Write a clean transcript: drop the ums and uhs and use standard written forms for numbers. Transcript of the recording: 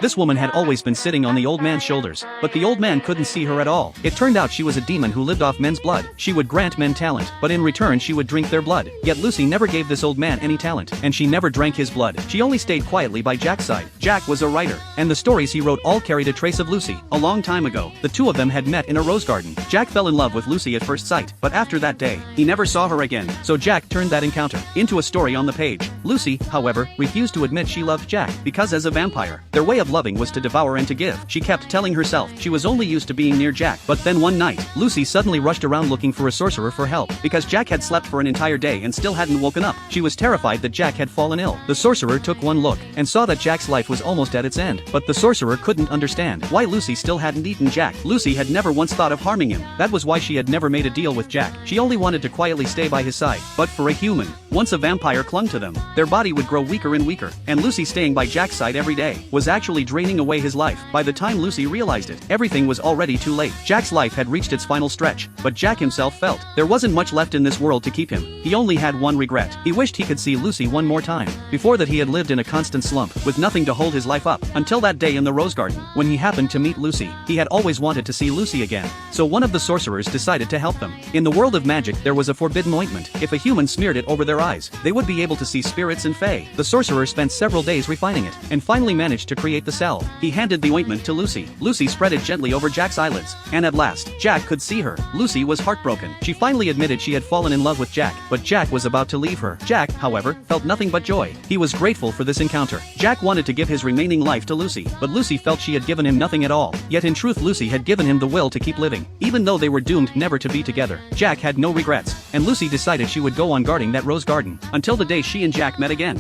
This woman had always been sitting on the old man's shoulders, but the old man couldn't see her at all. It turned out she was a demon who lived off men's blood. She would grant men talent, but in return she would drink their blood. Yet Lucy never gave this old man any talent, and she never drank his blood. She only stayed quietly by Jack's side. Jack was a writer, and the stories he wrote all carried a trace of Lucy. A long time ago, the two of them had met in a rose garden. Jack fell in love with Lucy at first sight, but after that day, he never saw her again. So Jack turned that encounter into a story on the page. Lucy, however, refused to admit she loved Jack, because as a vampire, their way of loving was to devour and to give. She kept telling herself she was only used to being near Jack. But then one night, Lucy suddenly rushed around looking for a sorcerer for help, because Jack had slept for an entire day and still hadn't woken up. She was terrified that Jack had fallen ill. The sorcerer took one look and saw that Jack's life was almost at its end. But the sorcerer couldn't understand why Lucy still hadn't eaten Jack. Lucy had never once thought of harming him. That was why she had never made a deal with Jack. She only wanted to quietly stay by his side. But for a human, once a vampire clung to them, their body would grow weaker and weaker. And Lucy staying by Jack's side every day was actually draining away his life. By the time Lucy realized it, everything was already too late. Jack's life had reached its final stretch, but Jack himself felt there wasn't much left in this world to keep him. He only had one regret. He wished he could see Lucy one more time. Before that he had lived in a constant slump, with nothing to hold his life up, until that day in the rose garden, when he happened to meet Lucy. He had always wanted to see Lucy again. So one of the sorcerers decided to help them. In the world of magic there was a forbidden ointment. If a human smeared it over their eyes, they would be able to see spirits and fae. The sorcerer spent several days refining it, and finally managed to create the salve. He handed the ointment to Lucy. Lucy spread it gently over Jack's eyelids, and at last, Jack could see her. Lucy was heartbroken. She finally admitted she had fallen in love with Jack, but Jack was about to leave her. Jack, however, felt nothing but joy. He was grateful for this encounter. Jack wanted to give his remaining life to Lucy, but Lucy felt she had given him nothing at all. Yet in truth Lucy had given him the will to keep living. Even though they were doomed never to be together, Jack had no regrets, and Lucy decided she would go on guarding that rose garden, until the day she and Jack met again.